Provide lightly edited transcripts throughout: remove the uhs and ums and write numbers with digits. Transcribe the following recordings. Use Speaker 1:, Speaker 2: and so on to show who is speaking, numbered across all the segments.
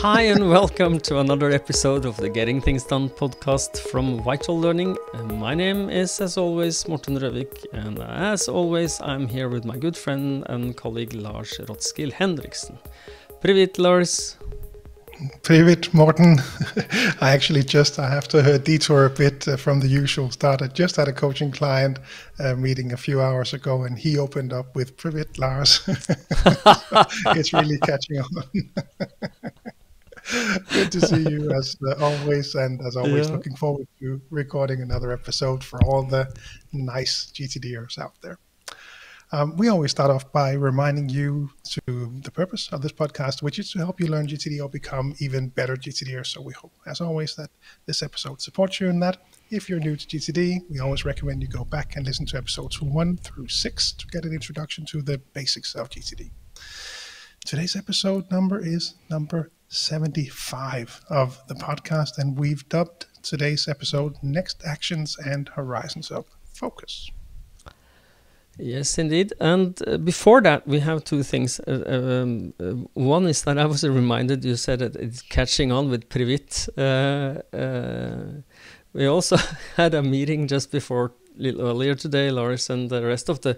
Speaker 1: Hi and welcome to another episode of the Getting Things Done podcast from Vital Learning. My name is, as always, Morten, and as always, I'm here with my good friend and colleague Lars Henriksen. Привет, Lars.
Speaker 2: Привет, Morten. I have to detour a bit from the usual start. I just had a coaching client meeting a few hours ago, and he opened up with Привет, Lars. It's really catching on. Good to see you as always, and as always, looking forward to recording another episode for all the nice GTDers out there. We always start off by reminding you to the purpose of this podcast, which is to help you learn GTD or become even better GTDers. So we hope, as always, that this episode supports you in that. If you're new to GTD, we always recommend you go back and listen to episodes 1 through 6 to get an introduction to the basics of GTD. Today's episode number is number 75 of the podcast, and we've dubbed today's episode Next Actions and Horizons of Focus.
Speaker 1: Yes, indeed. And before that, we have two things. One is that I was reminded, you said that it's catching on with Привет. We also had a meeting just before, a little earlier today, Lars and the rest of the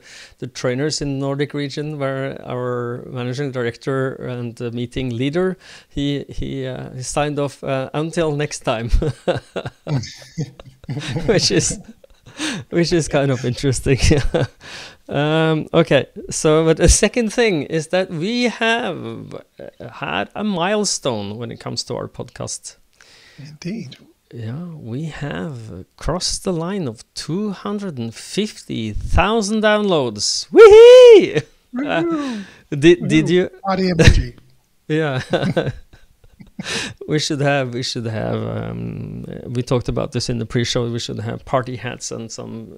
Speaker 1: trainers in the Nordic region, where our managing director and the meeting leader, he signed off until next time, which is kind of interesting. Okay, so but the second thing is that we have had a milestone when it comes to our podcast.
Speaker 2: Indeed.
Speaker 1: Yeah, we have crossed the line of 250,000 downloads. Whee! Did you?
Speaker 2: Party emoji.
Speaker 1: Yeah. We should have. We talked about this in the pre-show. We should have party hats and some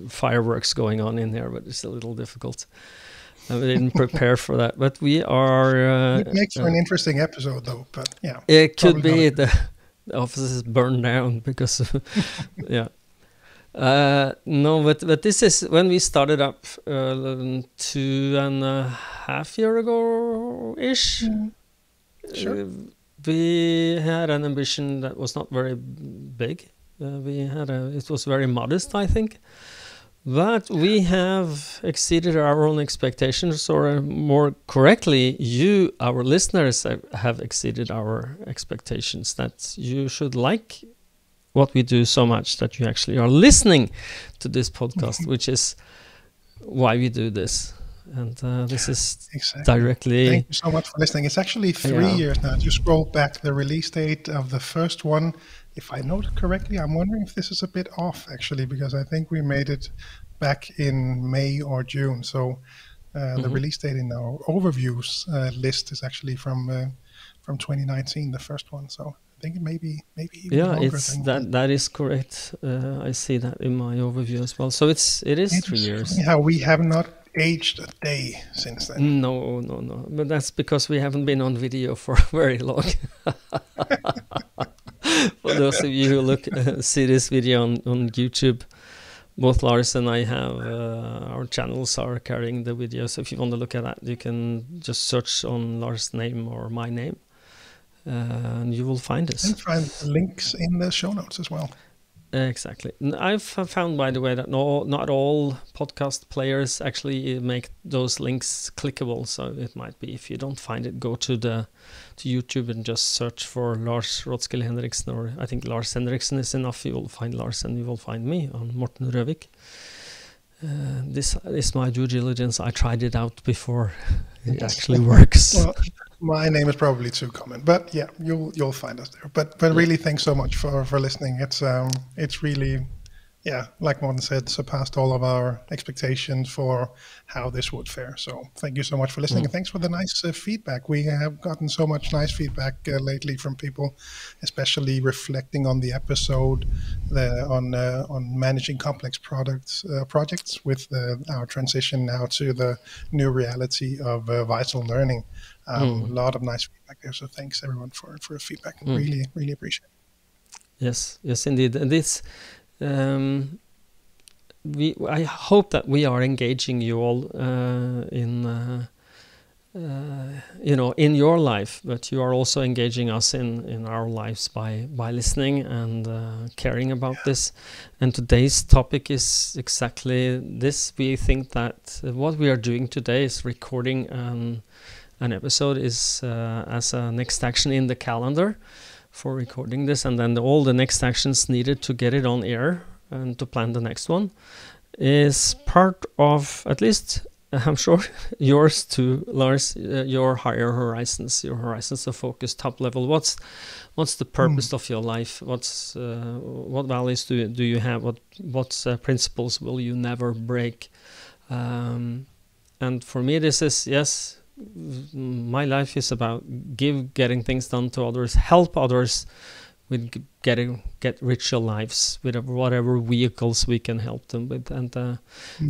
Speaker 1: fireworks going on in there, but it's a little difficult. We didn't prepare for that, but we are.
Speaker 2: It makes for an interesting episode, though. But yeah,
Speaker 1: it could be the office is burned down because, yeah. No, but this is when we started up 2.5 years ago ish.
Speaker 2: Sure.
Speaker 1: We had an ambition that was not very big. It was very modest, I think. But we have exceeded our own expectations, or more correctly, you, our listeners, have exceeded our expectations, that you should like what we do so much that you actually are listening to this podcast, which is why we do this. And this is directly...
Speaker 2: Thank you so much for listening. It's actually 3 years now. You scroll back to the release date of the first one. If I noted correctly, I'm wondering if this is a bit off, actually, because I think we made it back in May or June. So the release date in our overviews list is actually from 2019, the first one. So I think it may be even longer.
Speaker 1: That is correct. I see that in my overview as well. So it is 3 years.
Speaker 2: How we have not aged a day since then.
Speaker 1: No. But that's because we haven't been on video for very long. For those of you who see this video on YouTube, both Lars and I have our channels are carrying the video. So if you want to look at that, you can just search on Lars' name or my name, and you will find us.
Speaker 2: And find links in the show notes as well.
Speaker 1: Exactly. I've found, by the way, that not all podcast players actually make those links clickable. So it might be, if you don't find it, go to YouTube and just search for Lars Henriksen, or I think Lars Henriksen is enough. You will find Lars and you will find me on Morten Røvik. This is my due diligence. I tried it out before it actually works.
Speaker 2: Well, my name is probably too common, but yeah, you'll find us there. But really, thanks so much for listening. It's really, like Morten said, surpassed all of our expectations for how this would fare. So thank you so much for listening, and thanks for the nice feedback. We have gotten so much nice feedback lately from people, especially reflecting on the episode on managing complex projects with our transition now to the new reality of Vital Learning. A lot of nice feedback there, so thanks everyone for the feedback. Really appreciate it.
Speaker 1: Yes, indeed. And this I hope that we are engaging you all in in your life, but you are also engaging us in our lives by listening and caring about this. And today's topic is exactly this. We think that what we are doing today is recording an episode is as a next action in the calendar for recording this, and then all the next actions needed to get it on air and to plan the next one is part of, at least I'm sure, yours too, Lars, your higher horizons, your horizons of focus, top level. What's the purpose of your life? What values do you have? What principles will you never break? And for me, this is, yes, my life is about getting things done to others, help others with get richer lives with whatever vehicles we can help them with, and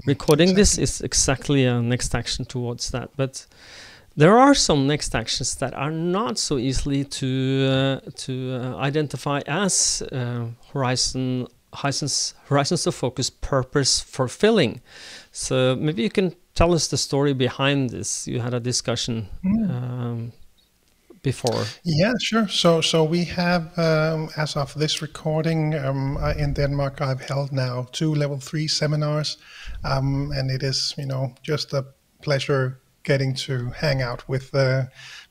Speaker 1: recording this is exactly a next action towards that. But there are some next actions that are not so easily to identify as horizons of focus, purpose fulfilling. So maybe you can tell us the story behind this. You had a discussion before.
Speaker 2: Yeah, sure. So we have, as of this recording, in Denmark, I've held now 2 level 3 seminars, and it is, just a pleasure getting to hang out with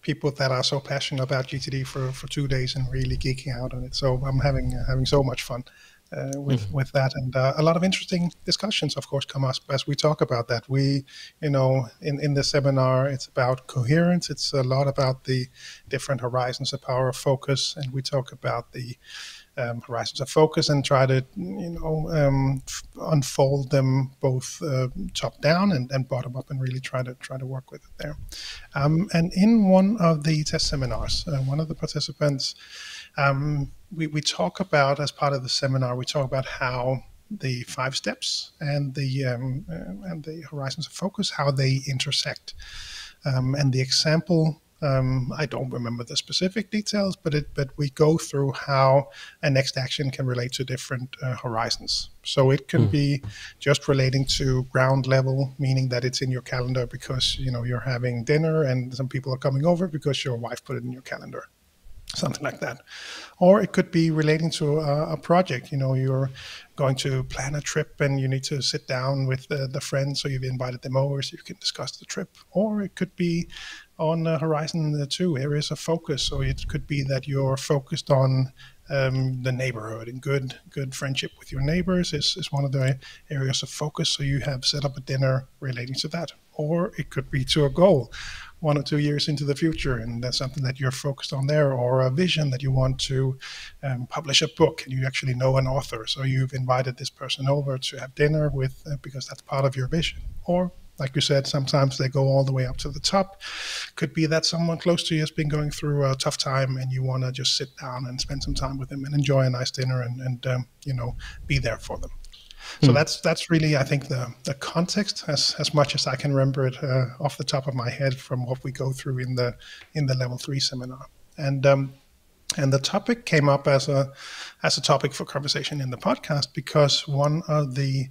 Speaker 2: people that are so passionate about GTD for 2 days and really geeking out on it. So I'm having so much fun with that, and a lot of interesting discussions, of course, come up as we talk about that. We, in the seminar, it's about coherence. It's a lot about the different horizons of power of focus, and we talk about the horizons of focus and try to, unfold them both top down and bottom up, and really try to work with it there. And in one of the test seminars, one of the participants, we talk about, as part of the seminar, we talk about how the 5 steps and the horizons of focus, how they intersect. And the example, I don't remember the specific details, but we go through how a next action can relate to different horizons. So it can be just relating to ground level, meaning that it's in your calendar because you're having dinner and some people are coming over because your wife put it in your calendar. Something like that. Or it could be relating to a project. You're going to plan a trip and you need to sit down with the friends, so you've invited them over so you can discuss the trip. Or it could be on horizon 2, areas of focus. So it could be that you're focused on the neighborhood, and good friendship with your neighbors is one of the areas of focus. So you have set up a dinner relating to that. Or it could be to a goal 1 or 2 years into the future, and that's something that you're focused on there, or a vision that you want to publish a book and you actually know an author, so you've invited this person over to have dinner with because that's part of your vision. Or, like you said, sometimes they go all the way up to the top. Could be that someone close to you has been going through a tough time and you want to just sit down and spend some time with them and enjoy a nice dinner and be there for them. So that's really, I think, the context, as much as I can remember it off the top of my head from what we go through in the level 3 seminar. And the topic came up as a topic for conversation in the podcast because one of the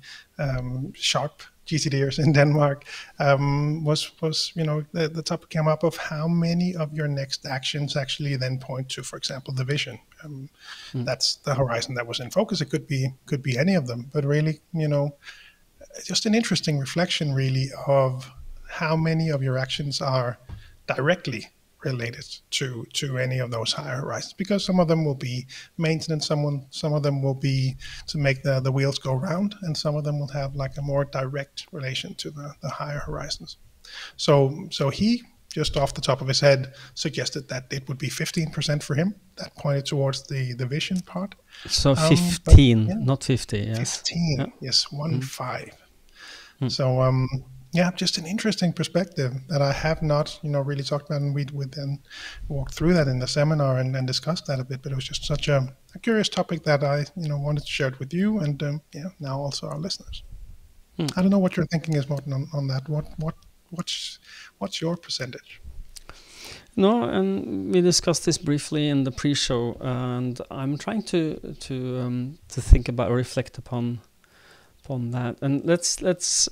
Speaker 2: sharp GTDers in Denmark was the topic came up of how many of your next actions actually then point to, for example, the vision. That's the horizon that was in focus. It could be any of them, but really, just an interesting reflection really of how many of your actions are directly related to any of those higher horizons, because some of them will be maintenance, some of them will be to make the wheels go round, and some of them will have like a more direct relation to the higher horizons. So he, just off the top of his head, suggested that it would be 15% for him. That pointed towards the vision part.
Speaker 1: So 15, not 50. Yes.
Speaker 2: 15. Yes, 15. So just an interesting perspective that I have not, really talked about, and we would then walk through that in the seminar and discuss that a bit. But it was just such a curious topic that I, wanted to share it with you, and now also our listeners. I don't know what your thinking is, Morten, on that. What's your percentage?
Speaker 1: No, and we discussed this briefly in the pre-show, and I'm trying to think about or reflect upon that. And let's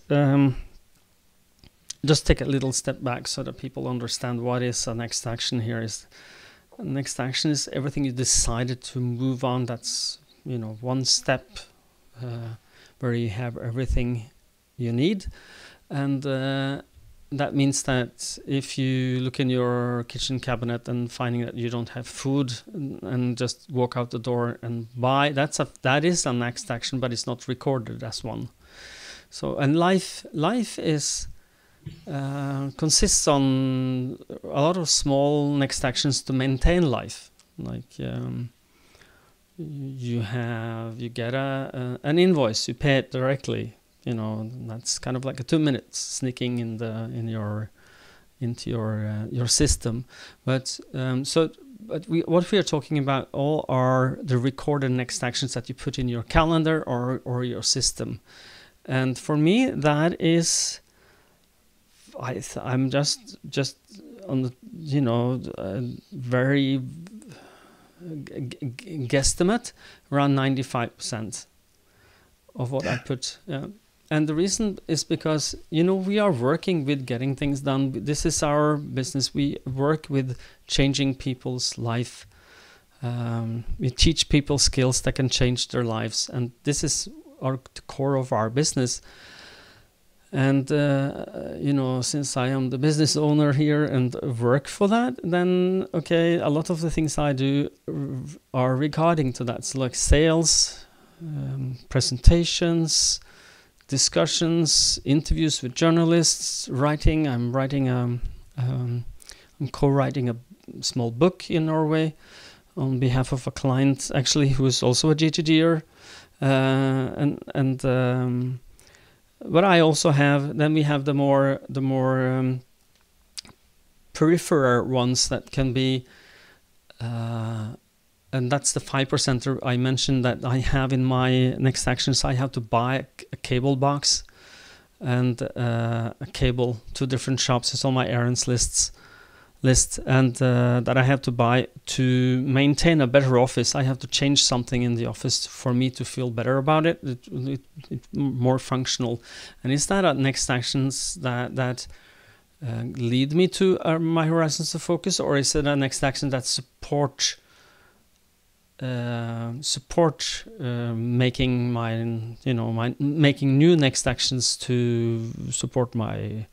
Speaker 1: just take a little step back so that people understand what is a next action here. Is next action is everything you decided to move on. That's, you know, one step where you have everything you need. And that means that if you look in your kitchen cabinet and finding that you don't have food and just walk out the door and buy, that is a next action, but it's not recorded as one. So, and life is consists on a lot of small next actions to maintain life. Like you get an invoice, you pay it directly. You know, that's kind of like a 2 minutes sneaking into your system. But what we are talking about all are the recorded next actions that you put in your calendar or your system. And for me, that is, I'm just on the, you know, very guesstimate around 95% of what I put. Yeah. And the reason is because, you know, we are working with getting things done. This is our business. We work with changing people's life. We teach people skills that can change their lives. And this is the core of our business. And, you know, since I am the business owner here and work for that, then, okay, a lot of the things I do are regarding to that. So like sales, presentations, discussions, interviews with journalists, writing. I'm co-writing a small book in Norway on behalf of a client, actually, who is also a GTDer. But I also have. Then we have the more peripheral ones that can be. And that's the 5% I mentioned that I have in my next actions. I have to buy a cable box and a cable to different shops. It's on my errands list, and that I have to buy to maintain a better office. I have to change something in the office for me to feel better about it. It's more functional. And is that next actions that lead me to my horizons of focus, or is it a next action that support making making new next actions to support my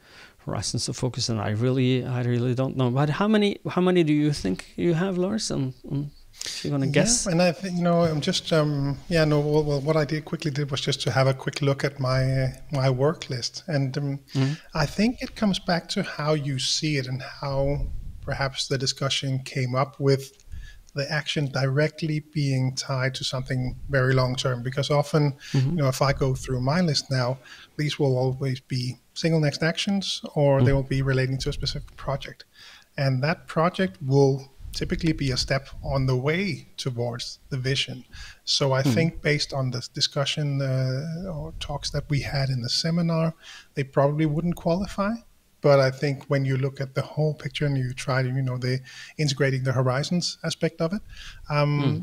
Speaker 1: horizons of focus? And I really don't know. But how many do you think you have, Lars? And if you're gonna guess.
Speaker 2: And I think, you know, I'm just what I quickly did was just to have a quick look at my work list, and I think it comes back to how you see it and how perhaps the discussion came up with the action directly being tied to something very long term. Because often, you know, if I go through my list now, these will always be single next actions, or they will be relating to a specific project. And that project will typically be a step on the way towards the vision. So I think based on the discussion or talks that we had in the seminar, they probably wouldn't qualify. But I think when you look at the whole picture and you try to, you know, the integrating the horizons aspect of it,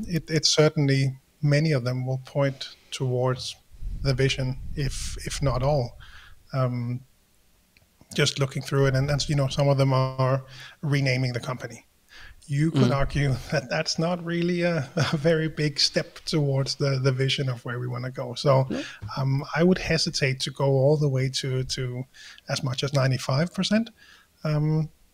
Speaker 2: it certainly, many of them will point towards the vision, if not all. Just looking through it, and you know, some of them are renaming the company. You could argue that that's not really a very big step towards the vision of where we want to go. So I would hesitate to go all the way to as much as 95%.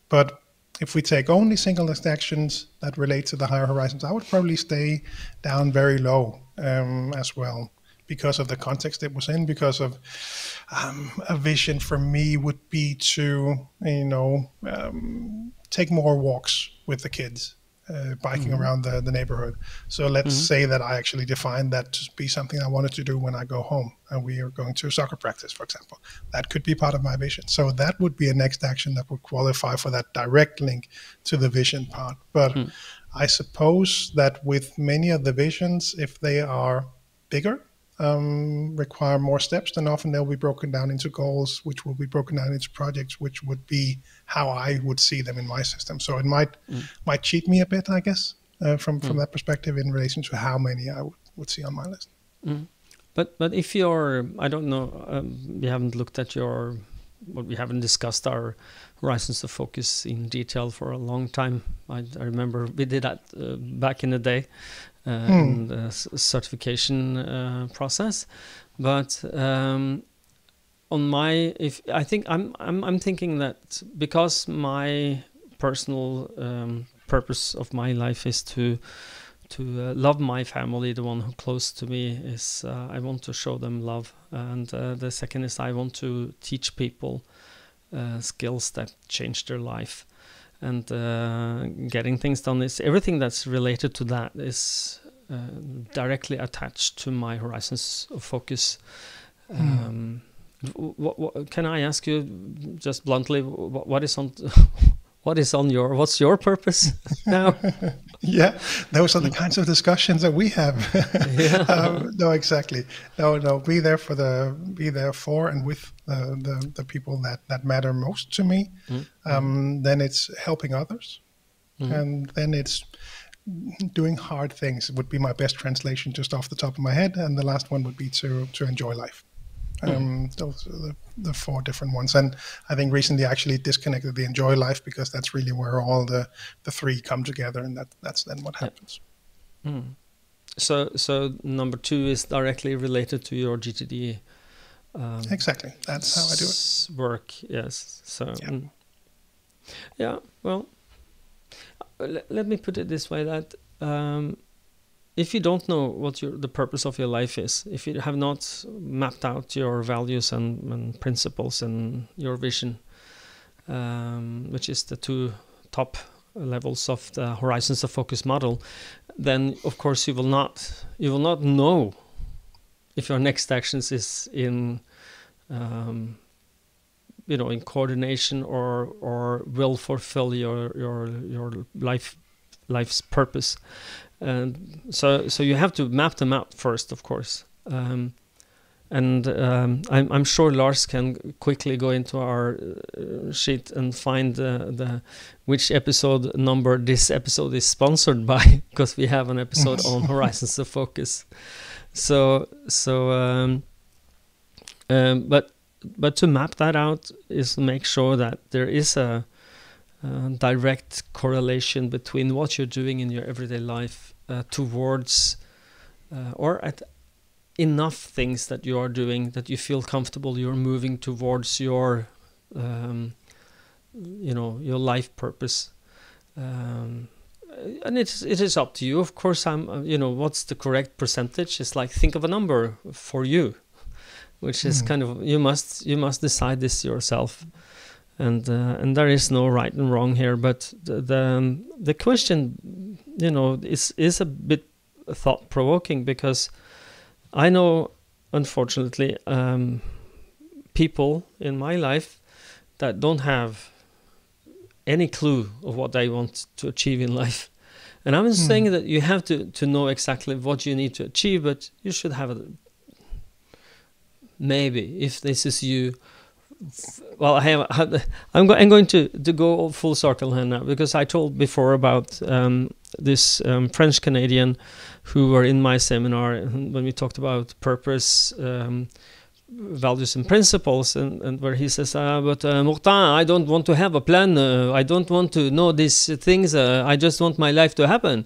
Speaker 2: But if we take only single next actions that relate to the higher horizons, I would probably stay down very low as well, because of the context it was in. Because of a vision for me would be to, you know, take more walks with the kids, biking around the neighborhood. So let's say that I actually defined that to be something I wanted to do when I go home and we are going to soccer practice, for example. That could be part of my vision. So that would be a next action that would qualify for that direct link to the vision part. But I suppose that with many of the visions, if they are bigger, require more steps, then often they'll be broken down into goals, which will be broken down into projects, which would be how I would see them in my system. So it might cheat me a bit, I guess, from that perspective in relation to how many I would see on my list.
Speaker 1: But if you're, I don't know, we haven't looked at your we haven't discussed our horizons of focus in detail for a long time. I remember we did that back in the day in the certification process. But I'm thinking that because my personal purpose of my life is to love my family, the one who close to me is I want to show them love, and the second is I want to teach people skills that change their life, and getting things done is everything that's related to that is directly attached to my horizons of focus. What, can I ask you just bluntly, what's your purpose now?
Speaker 2: Yeah, those are the kinds of discussions that we have. No, exactly. No. Be there for and with the people that matter most to me. Then it's helping others, and then it's doing hard things. Would be my best translation just off the top of my head. And the last one would be to enjoy life. Those are the four different ones, and I think recently I actually disconnected the enjoy life, because that's really where all the three come together, and that's then what happens.
Speaker 1: So number 2 is directly related to your GTD.
Speaker 2: Exactly, that's how I do it.
Speaker 1: Work, yes. So well, let me put it this way: that if you don't know what the purpose of your life is, if you have not mapped out your values and principles and your vision, which is the 2 top levels of the horizons of focus model, then of course you will not know if your next actions is in in coordination or will fulfill your life's purpose. And so you have to map them out first, of course. I'm sure Lars can quickly go into our sheet and find which episode number this episode is sponsored by, because we have an episode on horizons of focus. But to map that out is to make sure that there is a direct correlation between what you're doing in your everyday life towards or at enough things that you are doing that you feel comfortable you're moving towards your your life purpose, and it is up to you, of course. What's the correct percentage? It's like, think of a number for you, which is kind of, you must decide this yourself. And there is no right and wrong here, but the question, is a bit thought-provoking, because I know, unfortunately, people in my life that don't have any clue of what they want to achieve in life. And I'm not saying that you have to know exactly what you need to achieve, but you should have maybe, if this is you. Well, I'm going to go full circle here now, because I told before about this French Canadian who were in my seminar when we talked about purpose, values and principles, and where he says, but Morten, I don't want to have a plan, I don't want to know these things, I just want my life to happen.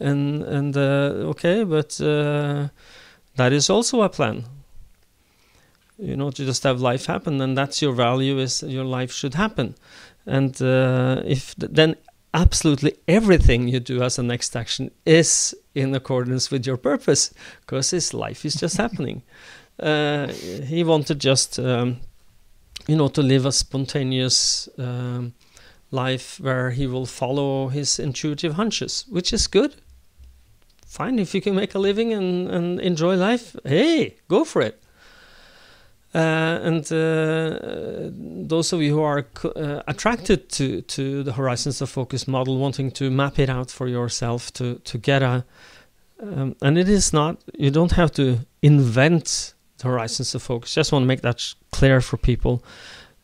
Speaker 1: And okay, but that is also a plan. To just have life happen, and that's your value, is your life should happen. And if then absolutely everything you do as a next action is in accordance with your purpose, because his life is just happening. He wanted just, to live a spontaneous life where he will follow his intuitive hunches, which is good. Fine, if you can make a living and enjoy life, hey, go for it. And those of you who are attracted to the horizons of focus model, wanting to map it out for yourself to get and it is not, you don't have to invent the horizons of focus. Just want to make that clear for people.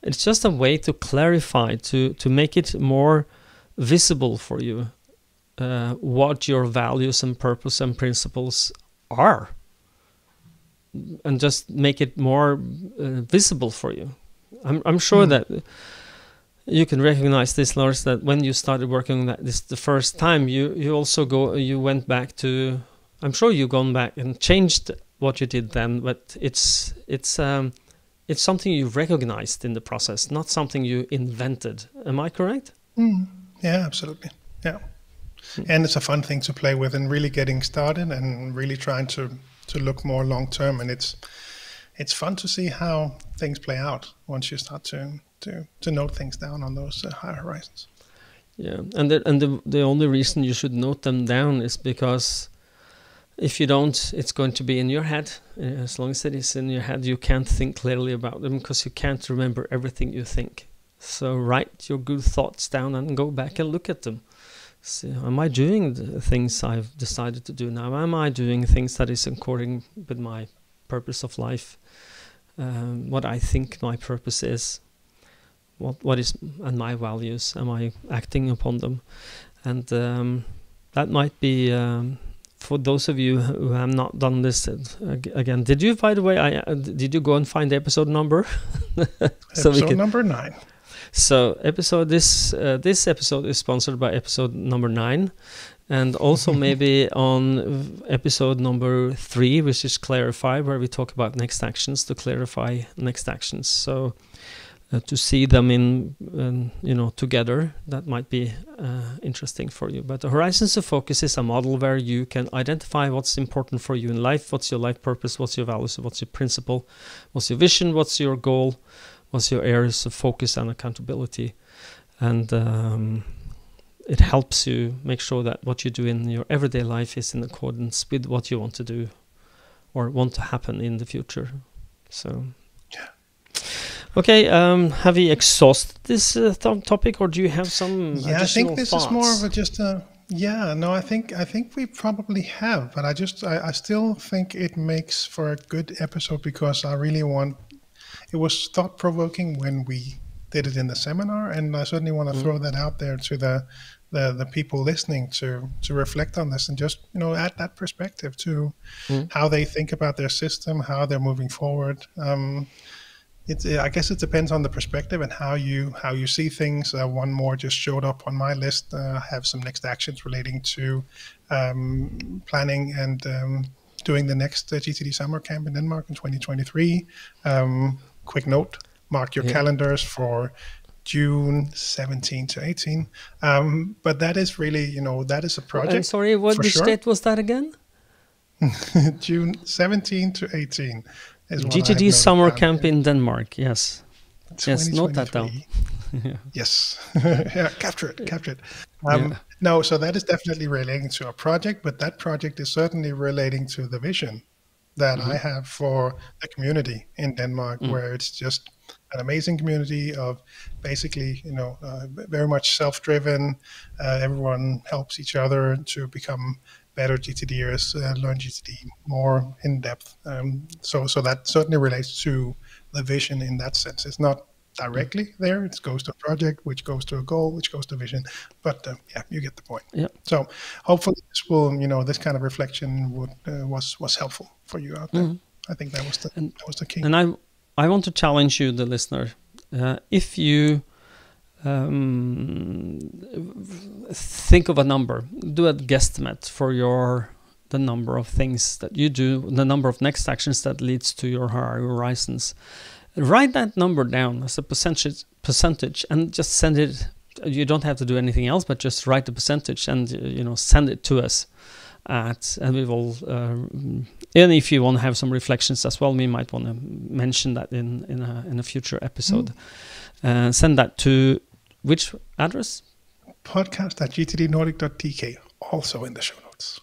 Speaker 1: It's just a way to clarify, to make it more visible for you what your values and purpose and principles are. And just make it more visible for you. I'm sure that you can recognize this, Lars, that when you started working on this the first time, you went back to. I'm sure you've gone back and changed what you did then, but it's something you recognized in the process, not something you invented. Am I correct?
Speaker 2: Yeah, absolutely. Yeah, and it's a fun thing to play with, and really getting started, and really trying to look more long term, and it's fun to see how things play out once you start to note things down on those higher horizons.
Speaker 1: Yeah, and the only reason you should note them down is because if you don't, it's going to be in your head. As long as it is in your head, you can't think clearly about them because you can't remember everything you think. So write your good thoughts down and go back and look at them. See, am I doing the things I've decided to do now? Am I doing things that is according with my purpose of life? What I think my purpose is? What is and my values? Am I acting upon them? And that might be for those of you who have not done this again. Did you, by the way, did you go and find the episode number? So
Speaker 2: episode number 9.
Speaker 1: So this episode is sponsored by episode number 9, and also maybe on episode number 3, which is clarify, where we talk about next actions, to clarify next actions. So to see them in together, that might be interesting for you. But the Horizons of Focus is a model where you can identify what's important for you in life, what's your life purpose, what's your values, what's your principle, what's your vision, what's your goal, what's your areas of focus and accountability. And it helps you make sure that what you do in your everyday life is in accordance with what you want to do or want to happen in the future. So,
Speaker 2: yeah.
Speaker 1: Okay, have we exhausted this topic, or do you have some additional thoughts?
Speaker 2: I think this is more of just a... Yeah, no, I think we probably have, but I still think it makes for a good episode, because I really want... It was thought-provoking when we did it in the seminar, and I certainly want to throw that out there to the people listening to reflect on this and just add that perspective to how they think about their system, how they're moving forward. I guess it depends on the perspective and how you see things. One more just showed up on my list. I have some next actions relating to planning and doing the next GTD Summer Camp in Denmark in 2023. Quick note, mark your calendars for June 17 to 18. But that is really, that is a project.
Speaker 1: I'm sorry, which date was that again?
Speaker 2: June 17 to 18.
Speaker 1: GTD Summer Camp in Denmark, yes. Yes, note that down.
Speaker 2: Yeah. Yes. Yeah, capture it. No, so that is definitely relating to a project, but that project is certainly relating to the vision that I have for the community in Denmark, where it's just an amazing community of basically, very much self-driven. Everyone helps each other to become better GTDers, learn GTD more in depth. So that certainly relates to the vision in that sense. It's not directly there. It goes to a project, which goes to a goal, which goes to vision. But you get the point. Yeah. So hopefully this will, this kind of reflection was helpful for you out there. I think that was the key.
Speaker 1: And I want to challenge you, the listener, if you think of a number, do a guesstimate for the number of things that you do, the number of next actions that leads to your horizons. Write that number down as a percentage and just send it. You don't have to do anything else, but just write the percentage and send it to us. And we will, and if you want to have some reflections as well, we might want to mention that in a future episode. Send that to which address?
Speaker 2: podcast@gtdnordic.dk, also in the show notes.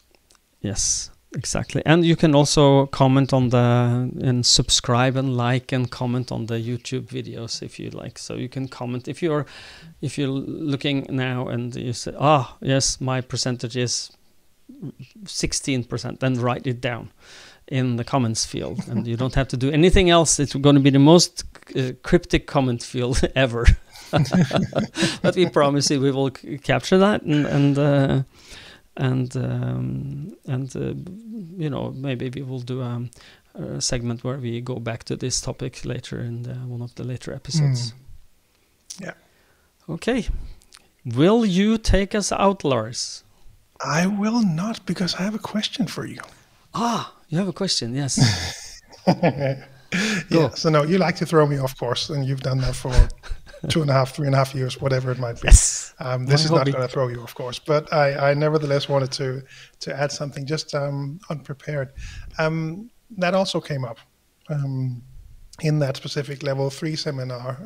Speaker 1: Yes, exactly. And you can also comment on and subscribe and like and comment on the YouTube videos if you like. So you can comment if you're looking now and you say, yes, my percentage is 16%, then write it down in the comments field, and you don't have to do anything else. It's going to be the most cryptic comment field ever. But we promise you we will capture that and you know, maybe we will do a segment where we go back to this topic later in one of the later episodes.
Speaker 2: Yeah.
Speaker 1: Okay. Will you take us out, Lars?
Speaker 2: I will not, because I have a question for you.
Speaker 1: Ah, you have a question, yes.
Speaker 2: Yeah, so no, you like to throw me off course, and you've done that for 3.5 years, whatever it might be.
Speaker 1: Yes.
Speaker 2: This is not going to throw you off course, but I nevertheless wanted to add something just unprepared. That also came up in that specific level 3 seminar.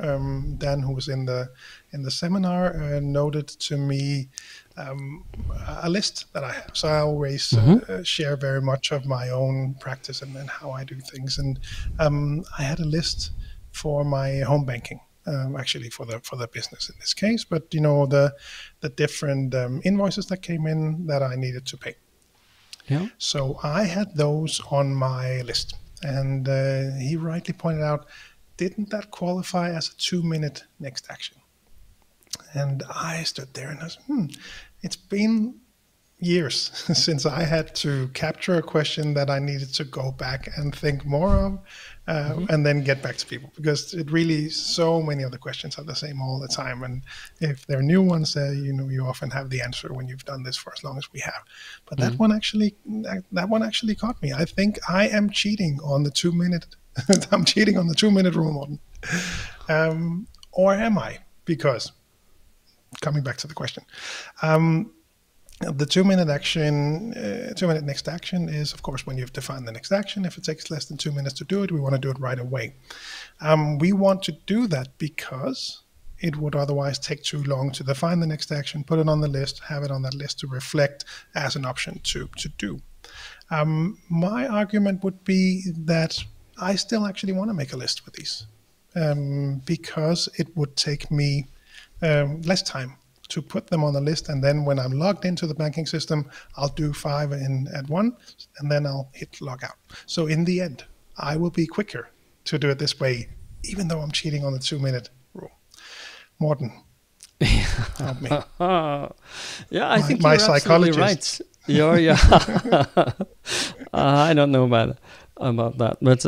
Speaker 2: Dan, who was in the seminar, noted to me a list that I have. So I always share very much of my own practice and how I do things. And I had a list for my home banking, actually for the business in this case. But you know, the different invoices that came in that I needed to pay.
Speaker 1: Yeah.
Speaker 2: So I had those on my list. And he rightly pointed out, didn't that qualify as a 2-minute next action? And I stood there and I said, it's been years since I had to capture a question that I needed to go back and think more of, and then get back to people, because it really, so many of the questions are the same all the time. And if they're new ones, you know, you often have the answer when you've done this for as long as we have. But that one actually caught me. I think I am cheating on the 2-minute. I'm cheating on the 2-minute rule, Morten. Or am I? Because coming back to the question, the 2-minute action, 2-minute next action is, of course, when you've defined the next action. If it takes less than 2 minutes to do it, we want to do it right away. We want to do that because it would otherwise take too long to define the next action, put it on the list, have it on that list to reflect as an option to do. My argument would be that I still actually want to make a list with these, because it would take me less time to put them on the list, and then when I'm logged into the banking system, I'll do 5 at once, and then I'll hit log out. So in the end, I will be quicker to do it this way, even though I'm cheating on the 2-minute rule. Morten, help me.
Speaker 1: Yeah, I think you're absolutely right. Yeah. I don't know about that, but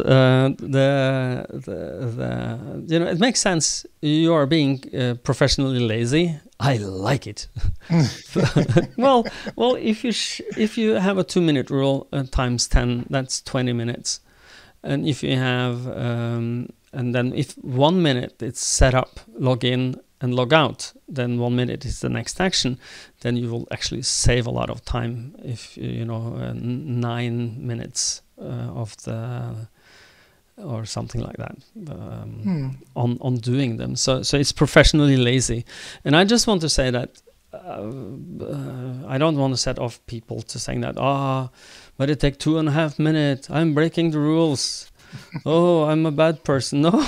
Speaker 1: you know, it makes sense. You are being professionally lazy. I like it. well, if you have a 2-minute rule times 10, that's 20 minutes, and if you have and then if 1 minute it's set up, log in and log out, then 1 minute is the next action, then you will actually save a lot of time. If you know 9 minutes of the or something like that on doing them. So it's professionally lazy. And I just want to say that I don't want to set off people to saying that but it takes 2.5 minutes, I'm breaking the rules. Oh, I'm a bad person. No.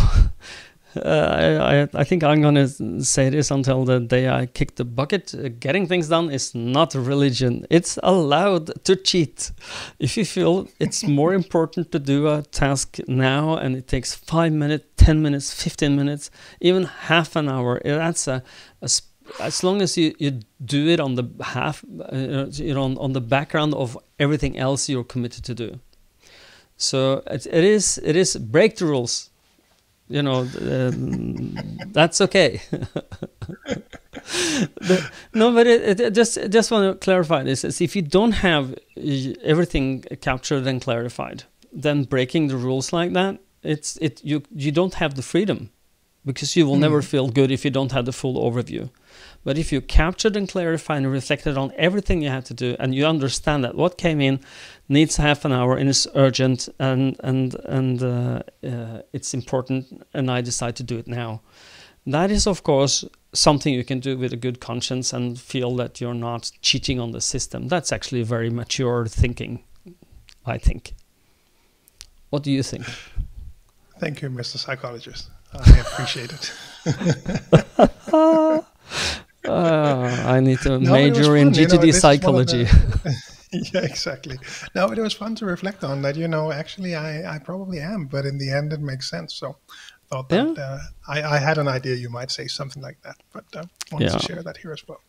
Speaker 1: I think I'm going to say this until the day I kick the bucket. Getting things done is not religion. It's allowed to cheat. If you feel it's more important to do a task now and it takes 5 minutes, 10 minutes, 15 minutes, even half an hour, that's as long as you do it on the on the background of everything else you're committed to do. So it is break the rules. You know, that's okay. But it just want to clarify this. Is if you don't have everything captured and clarified, then breaking the rules like that, you don't have the freedom, because you will never feel good if you don't have the full overview. But if you captured and clarified and reflected on everything you had to do, and you understand that what came in needs half an hour and is urgent and it's important, and I decide to do it now, that is of course something you can do with a good conscience and feel that you're not cheating on the system. That's actually very mature thinking, I think. What do you think?
Speaker 2: Thank you, Mr. Psychologist. I appreciate it.
Speaker 1: I need to major in GTD psychology.
Speaker 2: Yeah, exactly. No, it was fun to reflect on that. You know, actually, I probably am, but in the end, it makes sense. So I thought that I had an idea you might say something like that, but wanted to share that here as well.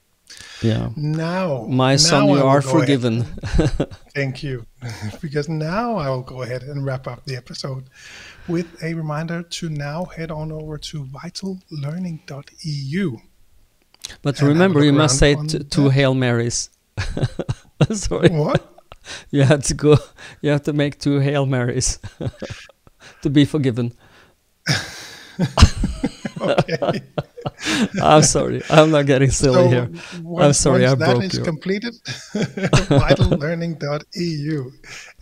Speaker 1: Yeah.
Speaker 2: Now,
Speaker 1: my son, you are forgiven.
Speaker 2: Thank you. Because now I will go ahead and wrap up the episode with a reminder to now head on over to VitalLearning.EU.
Speaker 1: But remember, you must say two Hail Marys. Sorry.
Speaker 2: What?
Speaker 1: You have to go. You have to make 2 Hail Marys to be forgiven.
Speaker 2: Okay.
Speaker 1: I'm sorry. I'm not getting silly here. I'm sorry. I broke you.
Speaker 2: Once that is completed, VitalLearning.EU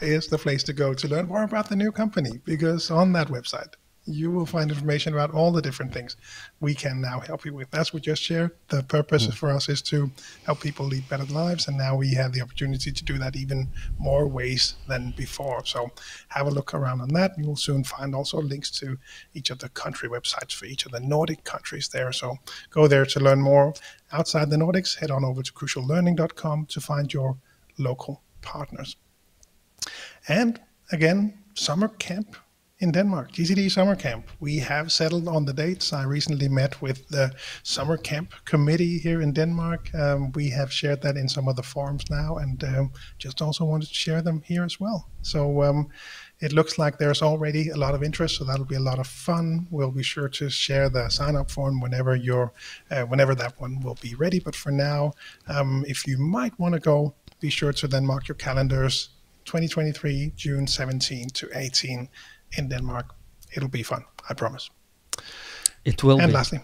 Speaker 2: is the place to go to learn more about the new company, because on that website, you will find information about all the different things we can now help you with. As we just shared, the purpose for us is to help people lead better lives, and now we have the opportunity to do that even more ways than before. So have a look around on that. You will soon find also links to each of the country websites for each of the Nordic countries there. So go there to learn more. Outside the Nordics, head on over to cruciallearning.com to find your local partners. And again, summer camp in Denmark, GTD Summer Camp. We have settled on the dates. I recently met with the Summer Camp committee here in Denmark. We have shared that in some of the forums now, and just also wanted to share them here as well. So it looks like there's already a lot of interest, so that'll be a lot of fun. We'll be sure to share the sign-up form whenever that one will be ready. But for now, if you might want to go, be sure to then mark your calendars. 2023, June 17 to 18 in Denmark. It'll be fun, I promise.
Speaker 1: It will.
Speaker 2: And
Speaker 1: be.
Speaker 2: Lastly,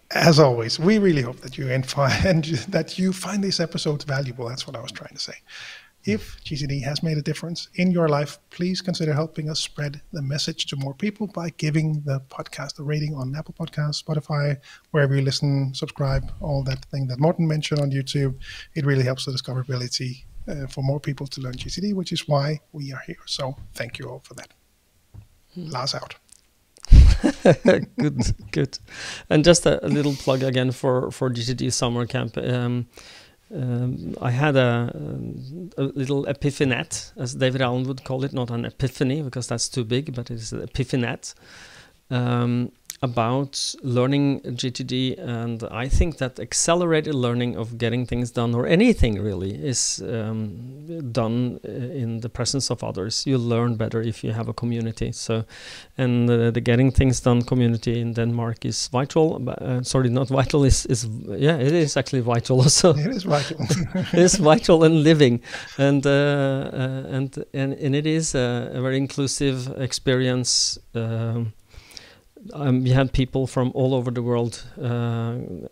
Speaker 2: as always, we really hope that you find these episodes valuable. That's what I was trying to say. If GTD has made a difference in your life, please consider helping us spread the message to more people by giving the podcast a rating on Apple Podcasts, Spotify, wherever you listen, subscribe, all that thing that Morten mentioned on YouTube. It really helps the discoverability for more people to learn GTD, which is why we are here. So thank you all for that. Lars out.
Speaker 1: Good. And just a little plug again for GTD Summer Camp. I had a little epiphanet, as David Allen would call it, not an epiphany because that's too big, but it's an epiphanet about learning GTD. And I think that accelerated learning of getting things done, or anything really, is done in the presence of others. You learn better if you have a community. So, and the getting things done community in Denmark is vital. Sorry, not vital. It is actually vital also.
Speaker 2: It is vital.
Speaker 1: It's vital and living, and it is a very inclusive experience. We had people from all over the world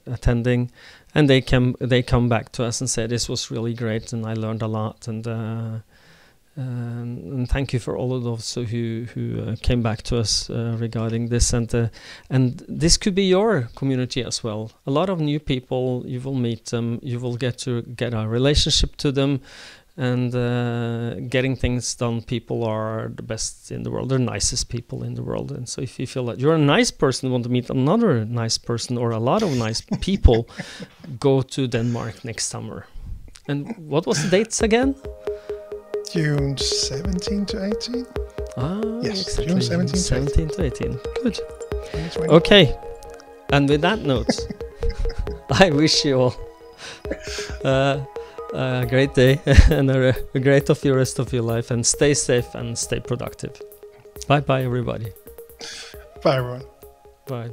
Speaker 1: attending, and they come back to us and say this was really great and I learned a lot, and thank you for all of those who came back to us regarding this, and this could be your community as well. A lot of new people, you will meet them, you will get a relationship to them. And getting things done, people are the best in the world. They're the nicest people in the world. And so if you feel that you're a nice person, want to meet another nice person or a lot of nice people, go to Denmark next summer. And what was the dates again?
Speaker 2: June 17 to 18. Yes, exactly. June
Speaker 1: 17 to 18. Good. Okay. And with that note, I wish you all a great day and a great rest of your life, and stay safe and stay productive. Bye everybody.
Speaker 2: Bye everyone.
Speaker 1: Bye.